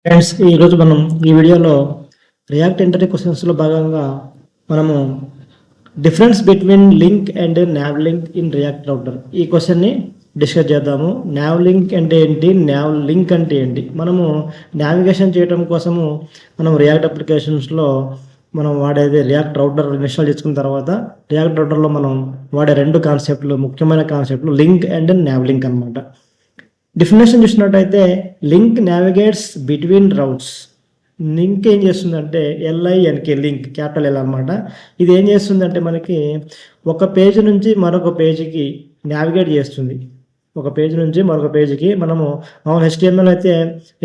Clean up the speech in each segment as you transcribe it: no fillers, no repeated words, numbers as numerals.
Friends, ఈరోజు మనం ఈ వీడియోలో రియాక్ట్ ఇంటర్వ్యూ క్వశ్చన్స్లో భాగంగా మనము difference between link and now link in react router ఈ క్వశ్చన్ని డిస్కస్ చేద్దాము. నావ్ లింక్ అంటే ఏంటి, నావ్ లింక్ అంటే ఏంటి? మనము నావిగేషన్ చేయడం కోసము మనం రియాక్ట్ అప్లికేషన్స్లో మనం వాడేది రియాక్ట్ రౌటర్ ఇన్స్టాల్ చేసుకున్న తర్వాత రియాక్ట్ రౌటర్లో మనం వాడే రెండు కాన్సెప్ట్లు, ముఖ్యమైన కాన్సెప్ట్లు లింక్ అండ్ నావ్ లింక్ అనమాట. డెఫినేషన్ చూసినట్టయితే లింక్ నావిగేట్స్ బిట్వీన్ రౌట్స్. లింక్ ఏం చేస్తుందంటే LINK లింక్, క్యాపిటల్ L అనమాట. ఇది ఏం చేస్తుందంటే మనకి ఒక పేజ్ నుంచి మరొక పేజీకి నావిగేట్ చేస్తుంది. ఒక పేజ్ నుంచి మరొక పేజీకి మనము HTML అయితే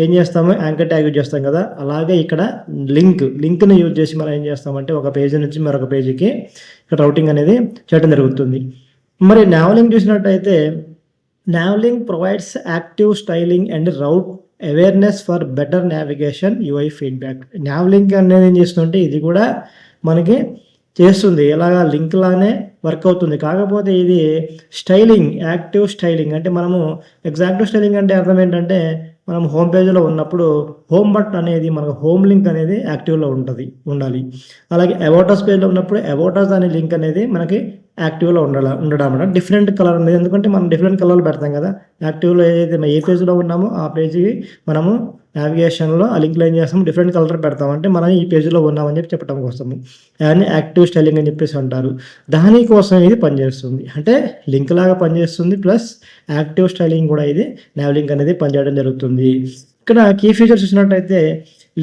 ఏం చేస్తాము, యాంకర్ ట్యాగ్ యూజ్ చేస్తాం కదా, అలాగే ఇక్కడ లింక్ని యూజ్ చేసి మనం ఏం చేస్తామంటే ఒక పేజీ నుంచి మరొక పేజీకి ఇక్కడ రౌటింగ్ అనేది చేయడం జరుగుతుంది. మరి నావ్ లింక్ చూసినట్టయితే Navlink provides active styling and route awareness for better navigation UI feedback. Navlink అనేది ఏం చేస్తుంటే ఇది కూడా మనకి చేస్తుంది, ఎలాగా లింక్ లానే వర్క్ అవుతుంది. కాకపోతే ఇది స్టైలింగ్, యాక్టివ్ స్టైలింగ్ అంటే మనము ఎగ్జాక్టివ్ స్టైలింగ్ అంటే అర్థం ఏంటంటే మనం హోమ్ పేజ్లో ఉన్నప్పుడు హోమ్ బటన్ అనేది మనకు హోమ్ లింక్ అనేది యాక్టివ్లో ఉండాలి. అలాగే అబౌటస్ పేజ్లో ఉన్నప్పుడు అబౌటస్ అనే లింక్ అనేది మనకి యాక్టివ్లో ఉండడం అన్నమాట. డిఫరెంట్ కలర్ అనేది, ఎందుకంటే మనం డిఫరెంట్ కలర్లు పెడతాం కదా. యాక్టివ్లో ఏదైతే ఏ పేజ్లో ఉన్నామో ఆ పేజీకి మనము నావిగేషన్లో ఆ లింక్లో ఏం చేస్తాము, డిఫరెంట్ కలర్ పెడతాం, అంటే మనం ఈ పేజీలో ఉన్నామని చెప్పి చెప్పడం కోసము. దాన్ని యాక్టివ్ స్టైలింగ్ అని చెప్పేసి అంటారు. దానికోసం ఇది పనిచేస్తుంది, అంటే లింక్ లాగా పనిచేస్తుంది, ప్లస్ యాక్టివ్ స్టైలింగ్ కూడా ఇది నావ్ లింక్ అనేది పనిచేయడం జరుగుతుంది. ఇక్కడ కీ ఫీచర్స్ చూసినట్టయితే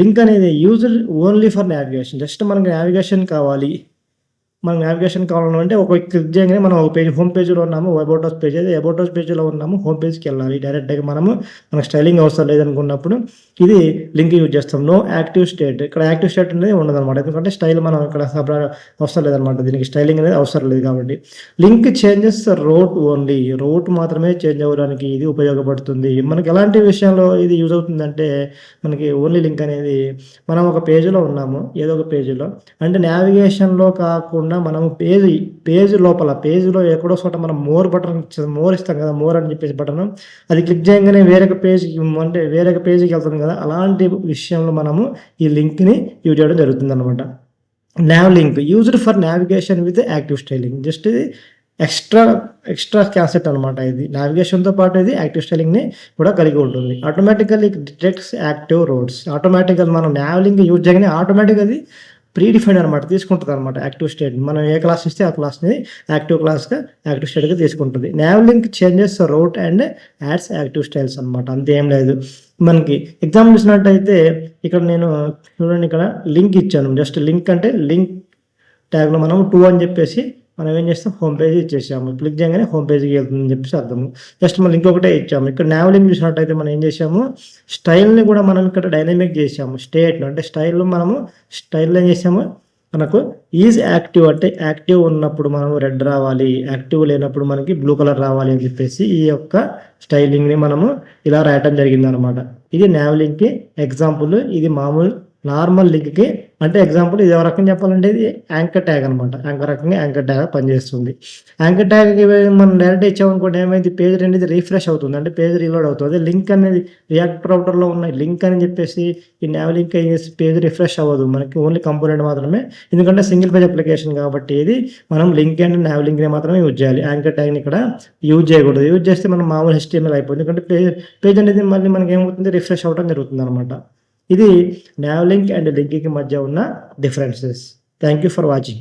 లింక్ అనేది used only for navigation. Just మనకి నావిగేషన్ కావాలి, మనకు నావిగేషన్ కావాలంటే ఒక క్లిక్ చేయగానే మనం ఒక పేజ్, హోమ్ పేజ్లో ఉన్నాము, అబౌటస్ పేజ్ అయితే అబౌటస్ పేజ్లో ఉన్నాము, హోమ్ పేజ్కి వెళ్ళాలి డైరెక్ట్గా. మనకు స్టైలింగ్ అవసరం లేదనుకున్నప్పుడు ఇది లింక్ యూజ్ చేస్తాం. నో యాక్టివ్ స్టేట్, ఇక్కడ యాక్టివ్ స్టేట్ అనేది ఉండదు అనమాట, ఎందుకంటే స్టైల్ మనం ఇక్కడ అవసరం లేదనమాట, దీనికి స్టైలింగ్ అనేది అవసరం లేదు కాబట్టి. Link changes route only, route మాత్రమే చేంజ్ అవ్వడానికి ఇది ఉపయోగపడుతుంది. మనకి ఎలాంటి విషయంలో ఇది యూజ్ అవుతుందంటే మనకి ఓన్లీ లింక్ అనేది మనం ఒక పేజీలో ఉన్నాము, ఏదో ఒక పేజీలో, అంటే నావిగేషన్లో కాకుండా మనము పేజ్ లోపల పేజ్లో ఎక్కడో చోట మనం మోర్ ఇస్తాం కదా, మోర్ అని చెప్పేసి బటన్, అది క్లిక్ చేయగానే వేరొక పేజ్కి, అంటే వేరొక పేజీకి వెళ్తుంది కదా, అలాంటి విషయంలో మనము ఈ లింక్ని యూజ్ చేయడం జరుగుతుంది అనమాట. Now link used for navigation with active styling, just ఇది ఎక్స్ట్రా కాన్సెప్ట్ అనమాట. ఇది నావిగేషన్తో పాటు ఇది యాక్టివ్ స్టైలింగ్ని కూడా కలిగి ఉంటుంది. ఆటోమేటికల్లీ డిటెక్ట్స్ యాక్టివ్ రోడ్స్, ఆటోమేటిక్గా మనం నావ్ లింక్ యూజ్ చేయగానే ఆటోమేటిక్గా అది ప్రీడిఫైన్ అనమాట, తీసుకుంటుంది అనమాట యాక్టివ్ స్టేట్. మనం ఏ క్లాస్ ఇస్తే ఆ క్లాస్ని యాక్టివ్ స్టేట్గా తీసుకుంటుంది. Nav link changes route and adds active styles అనమాట, అంతేం లేదు. మనకి ఎగ్జాంపుల్ ఇచ్చినట్టయితే ఇక్కడ నేను చూడండి, ఇక్కడ లింక్ ఇచ్చాను, జస్ట్ లింక్ అంటే లింక్ ట్యాగ్లో మనం 2 అని చెప్పేసి మనం ఏం చేస్తాం, హోమ్ పేజ్ ఇచ్చేసాము, క్లిక్ చేయగానే హోమ్ పేజ్కి వెళ్తుందని చెప్పేసి అర్థము. జస్ట్ మనం లింక్ ఒకటే ఇచ్చాము. ఇక్కడ నావ్ లింక్ చూసినట్టయితే మనం ఏం చేసాము, స్టైల్ని కూడా మనం ఇక్కడ డైనమిక్ చేసాము. స్టేట్లో అంటే స్టైల్లో ఏం చేసాము, మనకు ఈజ్ యాక్టివ్ అంటే యాక్టివ్ ఉన్నప్పుడు మనం రెడ్ రావాలి, యాక్టివ్ లేనప్పుడు మనకి బ్లూ కలర్ రావాలి అని చెప్పేసి ఈ యొక్క స్టైలింగ్ని మనము ఇలా రాయటం జరిగింది అనమాట. ఇది నావ్ లింక్కి ఎగ్జాంపుల్. ఇది మామూలు నార్మల్ లింక్కి అంటే ఎగ్జాంపుల్. ఇది ఎవరు రకంగా చెప్పాలంటే ఇది యాంకర్ ట్యాగ్ అనమాట, యాంకర్ ట్యాగ్ పనిచేస్తుంది. యాంకర్ ట్యాగ్ మనం డైరెక్ట్ ఇచ్చామనుకోండి ఏమైంది, పేజ్ అనేది రీఫ్రెష్ అవుతుంది, అంటే పేజ్ రీలోడ్ అవుతుంది. లింక్ అనేది రియాక్ట్ రౌటర్లో ఉన్న లింక్ అని చెప్పేసి ఈ నావ్ లింక్ అయ్యేసి పేజ్ రిఫ్రెష్ అవ్వదు, మనకి ఓన్లీ కంపోనెంట్ మాత్రమే, ఎందుకంటే సింగిల్ పేజ్ అప్లికేషన్ కాబట్టి ఇది మనం లింక్ అండ్ నావ్ లింక్ని మాత్రమే యూజ్ చేయాలి. యాంకర్ ట్యాగ్ని ఇక్కడ యూజ్ చేయకూడదు. యూజ్ చేస్తే మనం మామూలు HTML అయిపోతుంది, ఎందుకంటే పేజ్ అనేది మళ్ళీ మనకి ఏమవుతుంది, రిఫ్రెష్ అవ్వడం జరుగుతుంది అనమాట. ఇది నావ్ లింక్ అండ్ లింక్కి మధ్య ఉన్న differences. Thank you for watching.